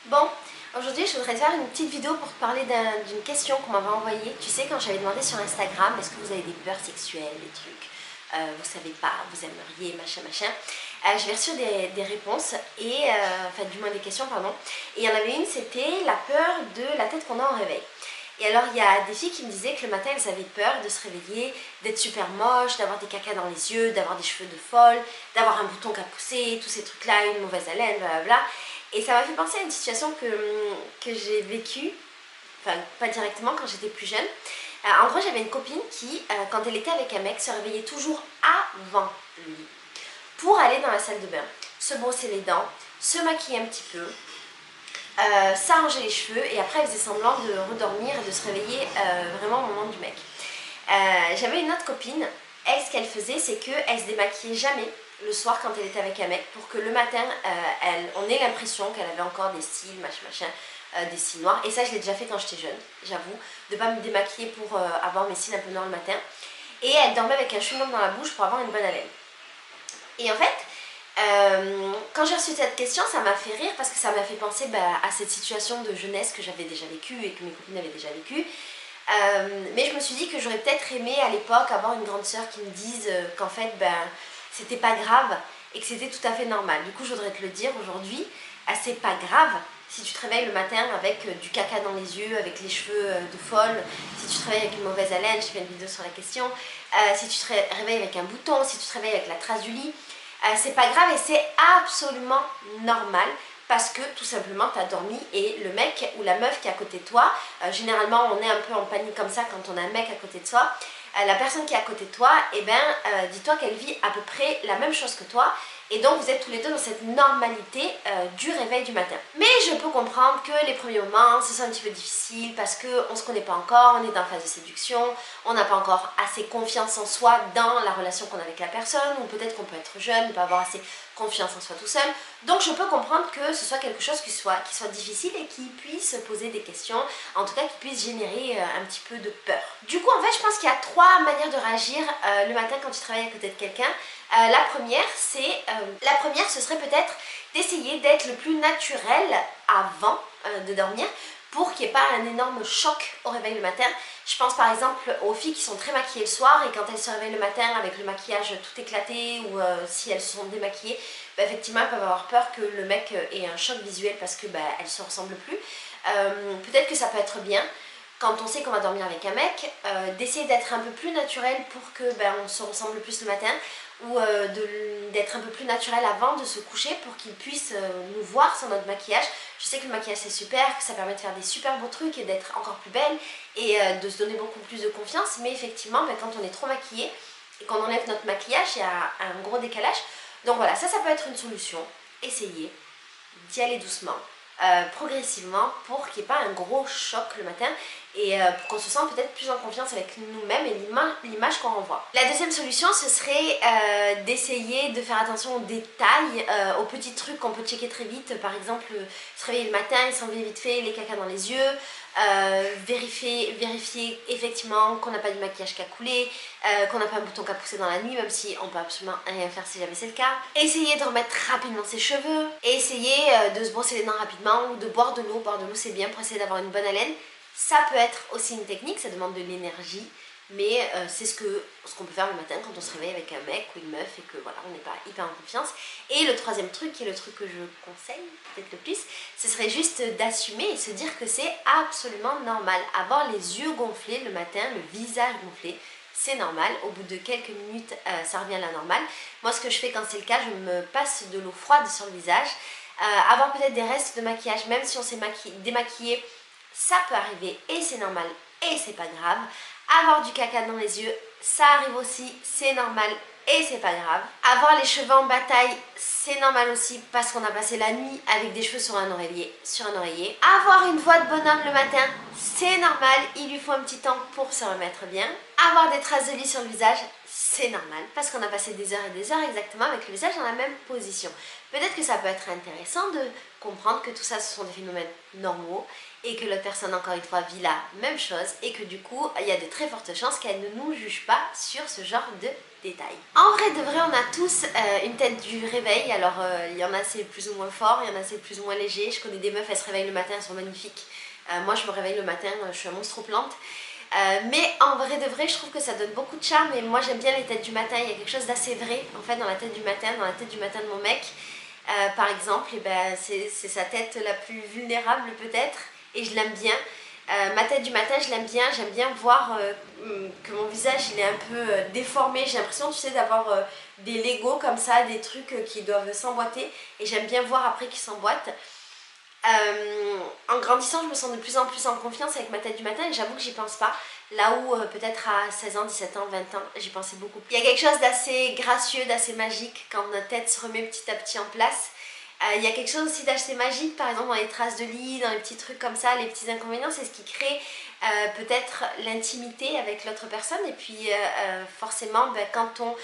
Bon, aujourd'hui je voudrais te faire une petite vidéo pour te parler d'une question qu'on m'avait envoyée. Tu sais, quand j'avais demandé sur Instagram, est-ce que vous avez des peurs sexuelles, des trucs, vous savez pas, vous aimeriez, machin, machin. J'avais reçu des réponses, enfin du moins des questions, pardon. Et il y en avait une, c'était la peur de la tête qu'on a en réveil. Et alors il y a des filles qui me disaient que le matin elles avaient peur de se réveiller, d'être super moche, d'avoir des cacas dans les yeux, d'avoir des cheveux de folle, d'avoir un bouton qui a poussé, tous ces trucs là, une mauvaise haleine, blablabla. Et ça m'a fait penser à une situation que j'ai vécue, enfin pas directement quand j'étais plus jeune. En gros j'avais une copine qui, quand elle était avec un mec, se réveillait toujours avant lui pour aller dans la salle de bain, se brosser les dents, se maquiller un petit peu, s'arranger les cheveux et après elle faisait semblant de redormir et de se réveiller vraiment au moment du mec. J'avais une autre copine, elle ce qu'elle faisait c'est qu'elle se démaquillait jamais le soir quand elle était avec un mec pour que le matin on ait l'impression qu'elle avait encore des cils, machin, des cils noirs. Et ça je l'ai déjà fait quand j'étais jeune, j'avoue, de pas me démaquiller pour avoir mes cils un peu noirs le matin. Et elle dormait avec un chewing-gum dans la bouche pour avoir une bonne haleine. Et en fait, quand j'ai reçu cette question, ça m'a fait rire parce que ça m'a fait penser à cette situation de jeunesse que j'avais déjà vécue et que mes copines avaient déjà vécue. Mais je me suis dit que j'aurais peut-être aimé à l'époque avoir une grande sœur qui me dise qu'en fait c'était pas grave et que c'était tout à fait normal. Du coup je voudrais te le dire aujourd'hui, c'est pas grave si tu te réveilles le matin avec du caca dans les yeux, avec les cheveux de folle, si tu te réveilles avec une mauvaise haleine, j'ai fait une vidéo sur la question, si tu te réveilles avec un bouton, si tu te réveilles avec la trace du lit, c'est pas grave et c'est absolument normal. Parce que tout simplement tu as dormi et le mec ou la meuf qui est à côté de toi, généralement on est un peu en panique comme ça quand on a un mec à côté de soi, la personne qui est à côté de toi, dis-toi qu'elle vit à peu près la même chose que toi et donc vous êtes tous les deux dans cette normalité du réveil du matin. Mais je peux comprendre que les premiers moments ce sont un petit peu difficile parce qu'on ne se connaît pas encore, on est dans la phase de séduction, on n'a pas encore assez confiance en soi dans la relation qu'on a avec la personne, ou peut-être qu'on peut être jeune, ne pas avoir assez confiance en soi tout seul. Donc je peux comprendre que ce soit quelque chose qui soit difficile et qui puisse poser des questions, en tout cas qui puisse générer un petit peu de peur. Du coup en fait je pense qu'il y a trois manières de réagir le matin quand tu travailles à côté de quelqu'un. La première ce serait peut-être d'essayer d'être le plus naturel avant de dormir pour qu'il n'y ait pas un énorme choc au réveil le matin. Je pense par exemple aux filles qui sont très maquillées le soir et quand elles se réveillent le matin avec le maquillage tout éclaté ou si elles sont démaquillées, effectivement elles peuvent avoir peur que le mec ait un choc visuel parce que elles ne se ressemblent plus. Peut-être que ça peut être bien quand on sait qu'on va dormir avec un mec, d'essayer d'être un peu plus naturel pour que on se ressemble plus le matin ou d'être un peu plus naturel avant de se coucher pour qu'il puisse nous voir sans notre maquillage. Je sais que le maquillage c'est super, que ça permet de faire des super beaux trucs et d'être encore plus belle et de se donner beaucoup plus de confiance, mais effectivement quand on est trop maquillée et qu'on enlève notre maquillage, il y a un gros décalage. Donc voilà, ça peut être une solution. Essayez d'y aller doucement, progressivement pour qu'il n'y ait pas un gros choc le matin et pour qu'on se sente peut-être plus en confiance avec nous-mêmes et l'image qu'on renvoie. La deuxième solution ce serait d'essayer de faire attention aux détails, aux petits trucs qu'on peut checker très vite, par exemple se réveiller le matin et s'enlever vite fait les cacas dans les yeux, vérifier effectivement qu'on n'a pas du maquillage qui a coulé, qu'on n'a pas un bouton qui a poussé dans la nuit, même si on peut absolument rien faire si jamais c'est le cas. Essayer de remettre rapidement ses cheveux, et essayer de se brosser les dents rapidement ou de boire de l'eau. Boire de l'eau c'est bien pour essayer d'avoir une bonne haleine. Ça peut être aussi une technique, ça demande de l'énergie, mais c'est ce qu'on peut faire le matin quand on se réveille avec un mec ou une meuf et que voilà, on n'est pas hyper en confiance. Et le troisième truc, qui est le truc que je conseille peut-être le plus, ce serait juste d'assumer et se dire que c'est absolument normal. Avoir les yeux gonflés le matin, le visage gonflé, c'est normal. Au bout de quelques minutes, ça revient à la normale. Moi, ce que je fais quand c'est le cas, je me passe de l'eau froide sur le visage. Avoir peut-être des restes de maquillage, même si on s'est démaquillé, ça peut arriver et c'est normal et c'est pas grave. Avoir du caca dans les yeux, ça arrive aussi, c'est normal et c'est pas grave. Avoir les cheveux en bataille, c'est normal aussi parce qu'on a passé la nuit avec des cheveux sur un oreiller. Avoir une voix de bonhomme le matin, c'est normal, il lui faut un petit temps pour se remettre bien. Avoir des traces de lit sur le visage, c'est normal parce qu'on a passé des heures et des heures exactement avec le visage dans la même position. Peut-être que ça peut être intéressant de comprendre que tout ça ce sont des phénomènes normaux et que l'autre personne encore une fois vit la même chose et que du coup il y a de très fortes chances qu'elle ne nous juge pas sur ce genre de détails. En vrai de vrai on a tous une tête du réveil, alors il y en a c'est plus ou moins fort, il y en a c'est plus ou moins léger, je connais des meufs elles se réveillent le matin, elles sont magnifiques. Moi je me réveille le matin, je suis un monstre plante. Mais en vrai de vrai je trouve que ça donne beaucoup de charme et moi j'aime bien les têtes du matin, il y a quelque chose d'assez vrai en fait dans la tête du matin, dans la tête du matin de mon mec. Par exemple, et ben, c'est sa tête la plus vulnérable peut-être et je l'aime bien. Ma tête du matin je l'aime bien, j'aime bien voir que mon visage il est un peu déformé, j'ai l'impression tu sais d'avoir des Legos comme ça, des trucs qui doivent s'emboîter et j'aime bien voir après qu'ils s'emboîtent. En grandissant je me sens de plus en plus en confiance avec ma tête du matin et j'avoue que j'y pense pas. Là où peut-être à 16 ans, 17 ans, 20 ans, j'y pensais beaucoup. Il y a quelque chose d'assez gracieux, d'assez magique quand notre tête se remet petit à petit en place. Il y a quelque chose aussi d'assez magique, par exemple dans les traces de lit, dans les petits trucs comme ça, les petits inconvénients, c'est ce qui crée peut-être l'intimité avec l'autre personne. Et puis forcément, ben, quand on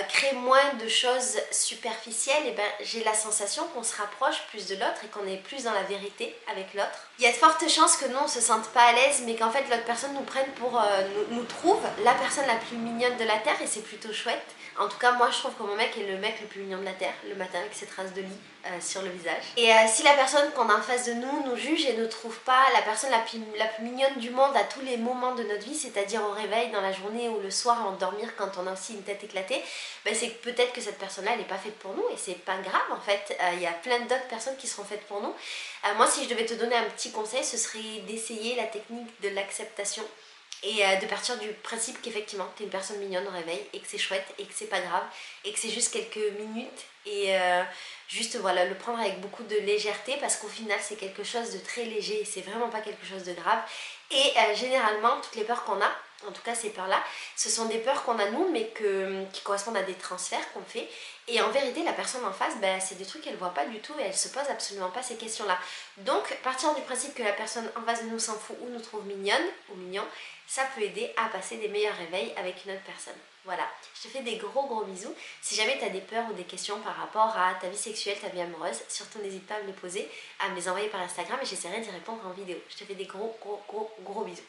crée moins de choses superficielles, et ben, j'ai la sensation qu'on se rapproche plus de l'autre et qu'on est plus dans la vérité avec l'autre. Il y a de fortes chances que nous on se sente pas à l'aise, mais qu'en fait l'autre personne nous prenne pour, nous trouve la personne la plus mignonne de la Terre et c'est plutôt chouette. En tout cas moi je trouve que mon mec est le mec le plus mignon de la Terre, le matin avec ses traces de lit sur le visage. Et si la personne qu'on a en face de nous juge et ne trouve pas la personne la plus mignonne du monde à tous les moments de notre vie, c'est-à-dire au réveil, dans la journée ou le soir avant de dormir quand on a aussi une tête éclatée, ben c'est peut-être que cette personne-là elle n'est pas faite pour nous et c'est pas grave en fait. Il y a plein d'autres personnes qui seront faites pour nous. Moi si je devais te donner un petit conseil, ce serait d'essayer la technique de l'acceptation et de partir du principe qu'effectivement tu es une personne mignonne au réveil et que c'est chouette et que c'est pas grave et que c'est juste quelques minutes et juste voilà le prendre avec beaucoup de légèreté parce qu'au final c'est quelque chose de très léger et c'est vraiment pas quelque chose de grave et généralement toutes les peurs qu'on a, en tout cas ces peurs là, ce sont des peurs qu'on a nous mais qui correspondent à des transferts qu'on fait et en vérité la personne en face ben, c'est des trucs qu'elle voit pas du tout et elle se pose absolument pas ces questions là. Donc partir du principe que la personne en face de nous s'en fout ou nous trouve mignonne ou mignon, ça peut aider à passer des meilleurs réveils avec une autre personne. Voilà, je te fais des gros bisous. Si jamais tu as des peurs ou des questions par rapport à ta vie sexuelle, ta vie amoureuse, surtout n'hésite pas à me les poser, à me les envoyer par Instagram et j'essaierai d'y répondre en vidéo. Je te fais des gros bisous.